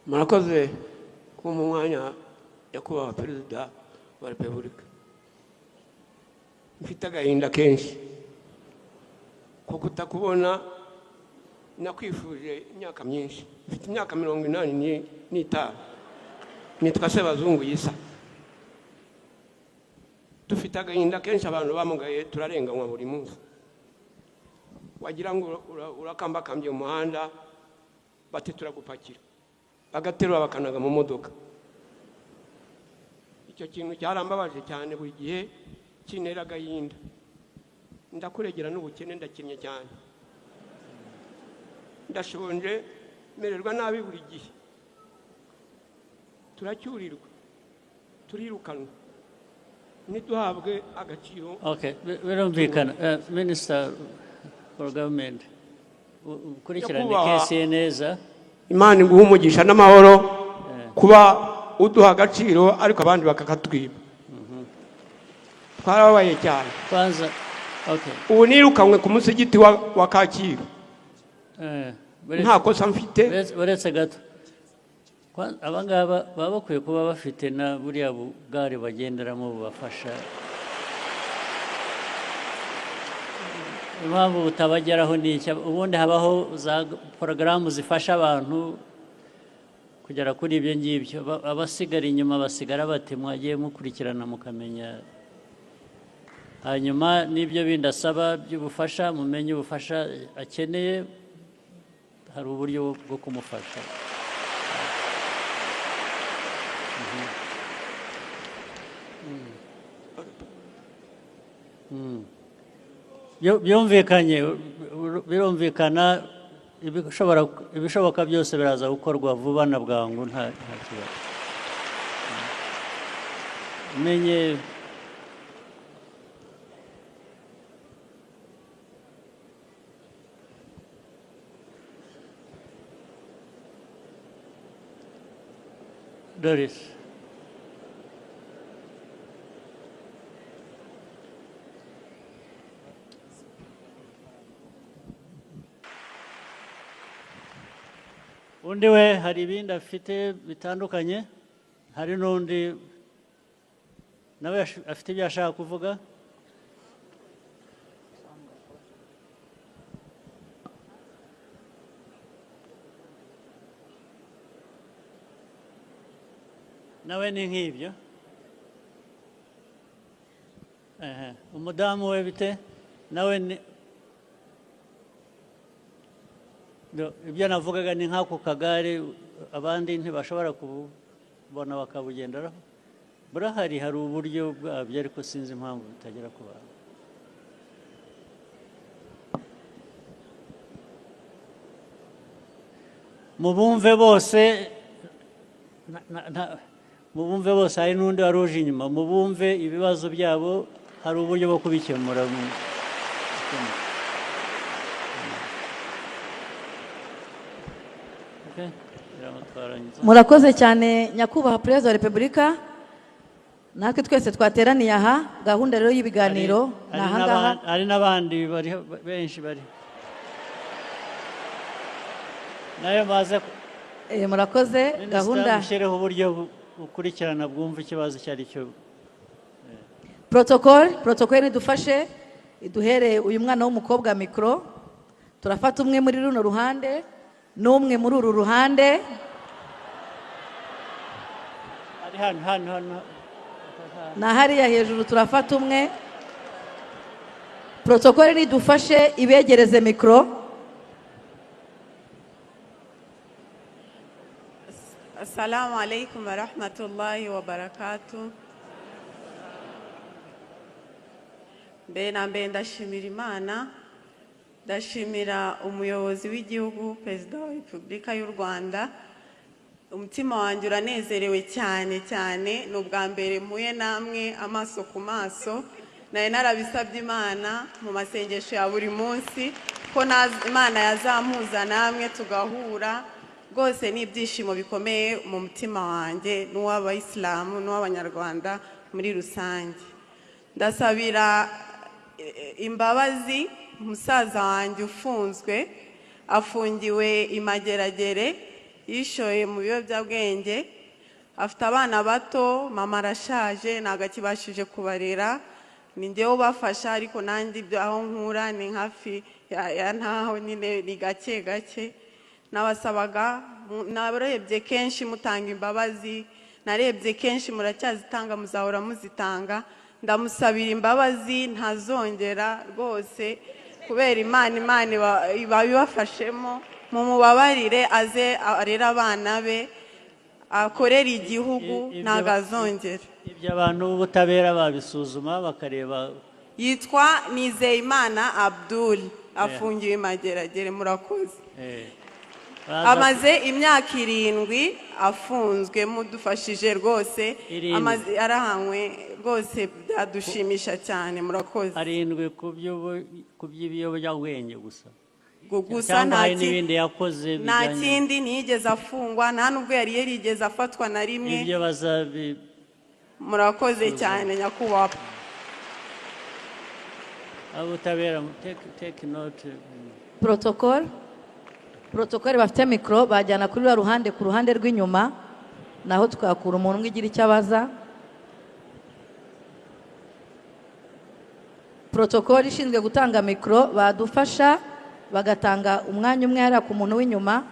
murakoze ku mwanya nyakubahwa perezida wa repubulika. Mfite agahinda kenshi ko kutakubona, nakwifuje imyaka myinshi. Mfite imyaka 85 nitwa Sebazungu Yisa. Dufite agahinda kenshi, abantu bamugaye turarenganywa buri munsi. Wagira ngo urakambakambye umuhanda bati turagupakira, bagaterura bakanaga mu modoka. Icyo kintu cyarambabaje cyane, buri gihe kinera agahinda. Ndakuregera n'ubukene, ndakennye cyane, ndashonje, mererwa nabi buri gihe. Turacyurirwa, turirukanwa, ntiduhabwe agaciro. Okay, birumvikana. Minister for Government, ukurikirane kesi neza. Imana iguhe umugisha n'amahoro kuba uduha agaciro ariko abandi bakakatwiba. Twarabaye cyane. Kwanza, okay. Ubu nirukanwe ku musigiti wa Kacyiru. Nta kosa mfite. Uretse gato. Abangaba baba bakwiye kuba bafite na buriya bugari bagenderamo bubafasha. Impamvu butabageraho ni iki? Ubundi habaho za porogaramu zifasha abantu kugera kuri ibyo ngibyo. Abasigara inyuma basigara bati mwagiye mukurikirana mukamenya. Hanyuma n'ibyo bindi asaba by'ubufasha, mumenye ubufasha akeneye, hari uburyo bwo kumufasha. Birumvikana ibishoboka byose biraza gukorwa vuba na bwangu, nta kibazo. Menye Doris. Undi we hari ibindi afite bitandukanye, hari n'undi nawe afite ibyo ashaka kuvuga. Nawe ni nk'ibyo. Umudamu we bite nawe ni ibyo navugaga, ni nk'ako kagare abandi ntibashobora kubona bakabugenderaho. Burahari, hari uburyo bwabyo ariko sinzi impamvu bitagera ku bantu. Mubumve bose hari n'undi wari uje inyuma. Mubumve ibibazo byabo, hari uburyo bwo kubikemura. Murakoze cyane nyakubahwa perezida wa repubulika. Natwe twese twateraniye aha, gahunda rero y'ibiganiro nahangaha. Hari n'abandi benshi bari nayo baze. Murakoze. Gahunda mushireho uburyo bukurikirana bwumva ikibazo cyari cyo. Protocol nidufashe iduhere uyu mwana w'umukobwa mikro. Turafata umwe muri runo ruhande n'umwe muri uru ruhande. Hano na hariya hejuru turafata umwe. Protocol nidufashe ibegereze mikro. Assalamu alaikum wa rahmatullahi wa barakatuh. Mbe ndashimira Imana, ndashimira umuyobozi w'igihugu, perezida wa Repubulika y'u Rwanda. Umutima wanjye uranezerewe cyane cyane, n'ubwa mbere mpuye namwe amaso ku maso. Naye narabisabye Imana mu masengesho ya buri munsi ko Imana yazampuza namwe tugahura. Rwose ni ibyishimo bikomeye mu mutima wanjye n'uw'abayisilamu n'uw'abanyarwanda muri rusange. Ndasabira imbabazi umusaza wanjye ufunzwe, afungiwe i Mageragere yishoye mu biyobyabwenge, afite abana bato, mama arashaje ntabwo akibashije kubarera, ni njyewe ubafasha, ariko nanjye ibyo aho nkura ni hafi ya ntaho, nyine ni gake gake. Nabasabaga, narebye kenshi mutanga imbabazi, narebye kenshi muracyazitanga, muzahora muzitanga, ndamusabira imbabazi ntazongera rwose, kubera Imana ibabibafashemo, mumubabarire aze arera abana be, akorera igihugu, ntabwo azongera. Ibyo abantu b'ubutabera babisuzuma bakareba. Yitwa Nizeyimana Abdul, afungiwe Mageragere. Murakoze. Amaze imyaka 7 afunzwe, mudufashije rwose, amaze arahanywe rwose, byadushimisha cyane. Murakoze. 7 ku by'ibiyobyabwenge gusa. Gusa nta kindi ntiyigeze afungwa, nta nubwo yari yarigeze afatwa na rimwe. Ibyo bazabi. Murakoze cyane nyakubahwa. Abutabera, take note. Protocol bafite mikro bajyana kuri ruhande, ku ruhande rw'inyuma, naho twakura umuntu ngigira icyo abaza. Protocol ishinzwe gutanga mikro badufasha bagatanga umwanya umwe hariya ku muntu w'inyuma.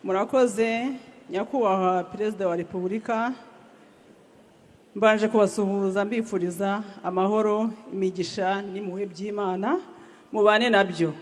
Murakoze nyakubahwa Perezida wa Repubulika, mbanje kubasuhuza mbifuriza amahoro, imigisha n'impuhwe by'Imana mubane nabyo.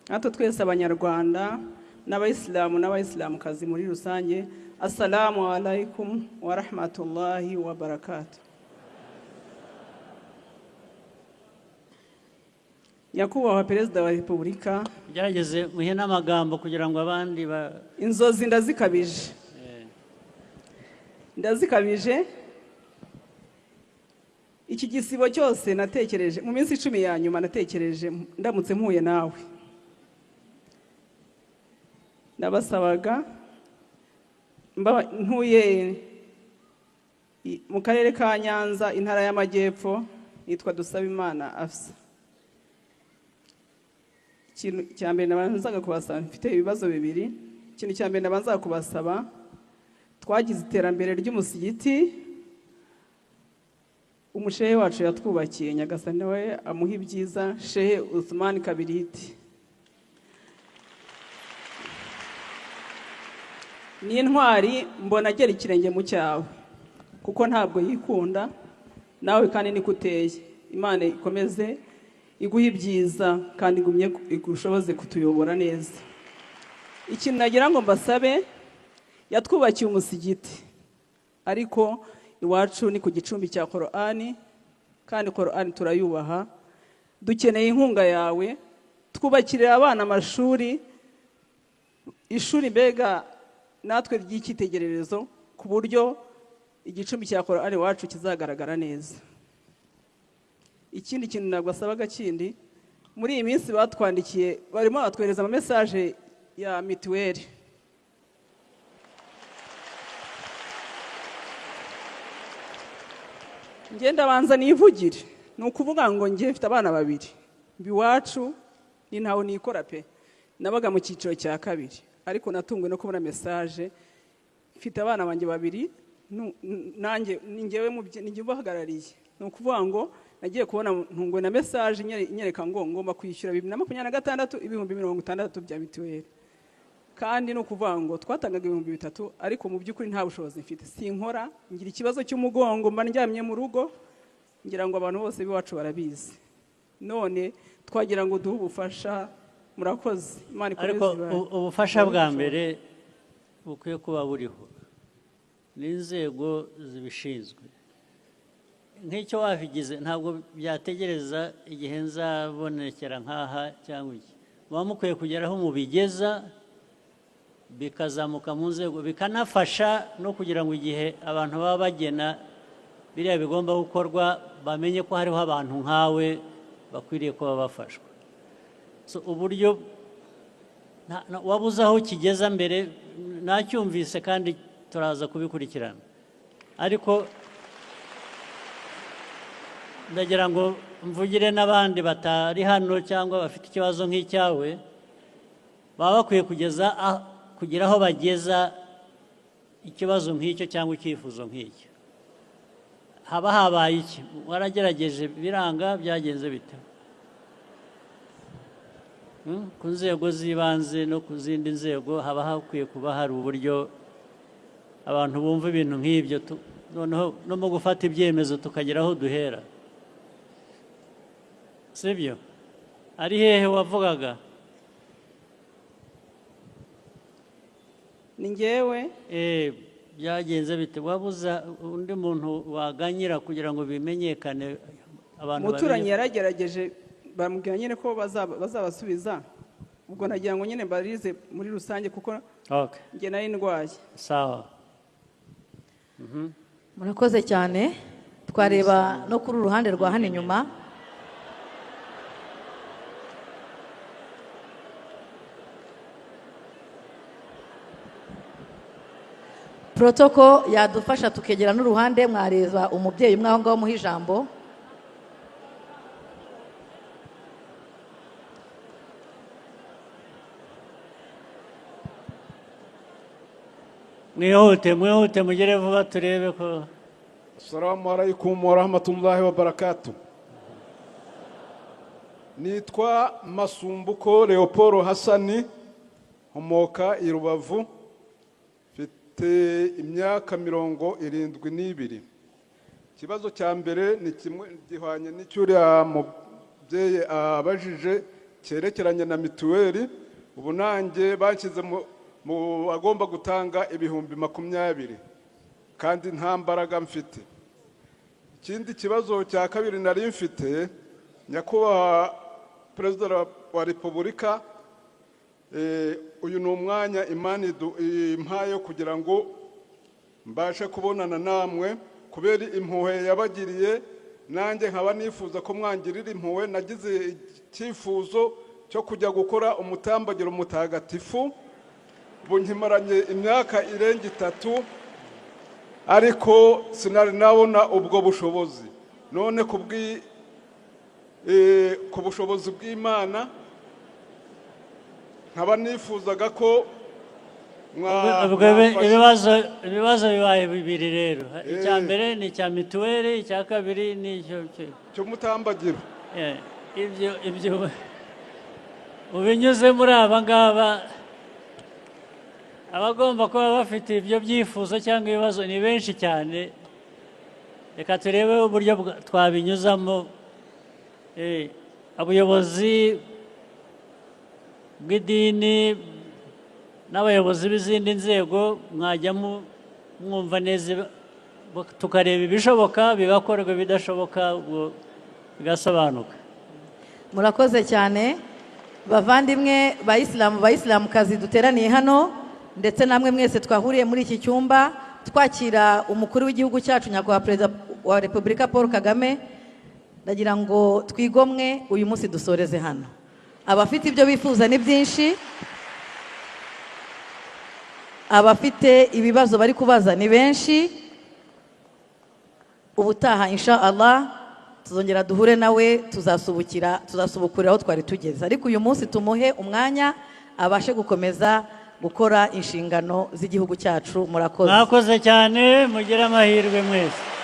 Natwe twese abanyarwanda n'abayisilamu n'abayisilamukazi muri rusange, assalamu alaikum wa rahmatullahi wa barakatuh. Nyakubahwa Perezida wa Repubulika, gerageze muhe n'amagambo kugira ngo abandi inzozi ndazikabije. Ndazikabije. Iki gisibo cyose natekereje mu minsi 10 ya nyuma, natekereje ndamutse mpuye nawe. Ndabasabaga ntuye mu karere ka Nyanza, intara y'Amajyepfo, yitwa Dusabimana Afsa. Ikintu cya mbere nabanzaga kubasaba, mfite ibibazo bibiri. Ikintu cya mbere nabanzaga kubasaba, twagize iterambere ry'umusigiti, umushehe wacu yatwubakiye, Nyagasani we amuha ibyiza, Shehe Uthman Kabiriti. Ni intwari, mbona agera ikirenge mu cyawe, kuko ntabwo yikunda, nawe kandi niko uteye. Imana ikomeze iguha ibyiza kandi igumye igushoboze kutuyobora neza. Ikintu nagira ngo mbasabe, yatwubakiye umusigiti, ariko iwacu ni ku gicumbi cya Qur'ani, kandi Qur'ani turayubaha. Dukeneye inkunga yawe, twubakirira abana amashuri, ishuri mbega natwe ry'icyitegererezo, ku buryo igicumbi cya Qur'ani iwacu kizagaragara neza. Ikindi kintu nagwasabaga kindi, muri iyi minsi batwandikiye, barimo batwereza ama message ya mituweli. Ngenda banza nivugire, nukuvuga ngo ngiye mfite abana 2, biwacu ni ntawo nikora pe. Nabaga mu cyiciro cya 2, ariko natungwe no kubona message, mfite abana banjye 2, nanjye ningewe ninjye bahagarariye. Nukuvuga ngo nagiye kubona ntungwe na message nyereka ngo ngomba kwishyura 2026 ibihumbi 60 bya mituweli. Kandi no kuvuga ngo twatangaga 3,000, ariko mu by'ukuri nta bushobozi mfite. Sinkora, ngira ikibazo cy'umugongo, mba ndyamye mu rugo, ngira ngo abantu bose biwacu barabizi. None twagira ngo duhe ubufasha. Murakoze. Imana ikomeze. Ariko ubufasha bwa mbere bukwiye kuba buriho n'inzego zibishinzwe. Nk'icyo wabigize ntabwo byategereza igihe nzabonekera nkaha cyangwa iki. Muba mukwiye kugeraho mubigeza, bikazamuka mu nzego, bikanafasha no kugira ngo igihe abantu baba bagena biriya bigomba gukorwa, bamenye ko hariho abantu nkawe bakwiriye kuba bafashwa. So uburyo wabuze aho kigeza mbere, nacyumvise kandi turaza kubikurikirana. ariko ndagira ngo mvugire n'abandi batari hano cyangwa bafite ikibazo nk'icyawe baba bakwiye kugira aho bageza ikibazo nk'icyo cyangwa icyifuzo nk'icyo. Haba habaye iki? Waragerageje biranga, byagenze bite? Ku nzego z'ibanze no ku zindi nzego haba hakwiye kuba hari uburyo abantu bumva ibintu nk'ibyo, noneho no mu gufata ibyemezo tukagera aho duhera, sibyo? Ari hehe wavugaga? ni njyewe. Byagenze bite? Wabuza undi muntu waganyira kugira ngo bimenyekane abantu umuturanyi yaragerageje bamubwira nyine ko bazabasubiza, ubwo nagira ngo nyine barize muri rusange kuko njye nari ndwaye. Sawa. Murakoze cyane. Twareba no kuri uruhande rwa hano inyuma. Protoko yadufasha tukegera n'uruhande, mwareza umubyeyi umwe aho ngaho muha ijambo. Mwihute mugere vuba turebe ko. Assalamu alaikum wa rahmatullahi wa barakatuh. Nitwa Masumbuko Leopold Hassani, homoka i Rubavu, mfite imyaka 72. Ikibazo cya mbere ni kimwe gihwanye n'icyuriya mubyeyi abajije cyerekeranye na mituweli. Ubu nanjye banshyize mu agomba gutanga ibihumbi 20 kandi nta mbaraga mfite. Ikindi kibazo cya kabiri nari mfite, nyakubahwa Perezida wa Repubulika, uyu ni umwanya Imana impaye kugira ngo mbashe kubonana namwe kubera impuhwe yabagiriye, nanjye nkaba nifuza ko mwangirira impuhwe. Nagize icyifuzo cyo kujya gukora umutambagiro mutagatifu, bunkimaranye imyaka irenga 3 ariko sinari nabona ubwo bushobozi. None ku bushobozi bw'Imana nkaba nifuzaga ko ibibazo bibaye bibiri rero. Icya mbere ni icya mituweli, icya kabiri ni cyo mutambagiro. Ibyo ubinyuze muri aba ngaba, abagomba kuba bafite ibyo byifuzo cyangwa ibibazo ni benshi cyane. Reka turebe uburyo twabinyuzamo. Abayobozi bw'idini n'abayobozi b'izindi nzego mwajya mwumva neza, tukareba ibishoboka bigakorwa, bidashoboka bigasobanuka. Murakoze cyane bavandimwe bayisilamukazi duteraniye hano, ndetse namwe mwese twahuriye muri iki cyumba twakira umukuru w'igihugu cyacu nyakubahwa Perezida wa Repubulika Paul Kagame. Ndagira ngo twigomwe uyu munsi dusoreze hano. Abafite ibyo bifuza ni byinshi, abafite ibibazo bari kubaza ni benshi. Ubutaha insha Allah tuzongera duhure nawe, tuzasubukurira aho twari tugeze, ariko uyu munsi tumuhe umwanya abashe gukomeza gukora inshingano z'igihugu cyacu. Murakoze. Mwakoze cyane, mugire amahirwe mwese.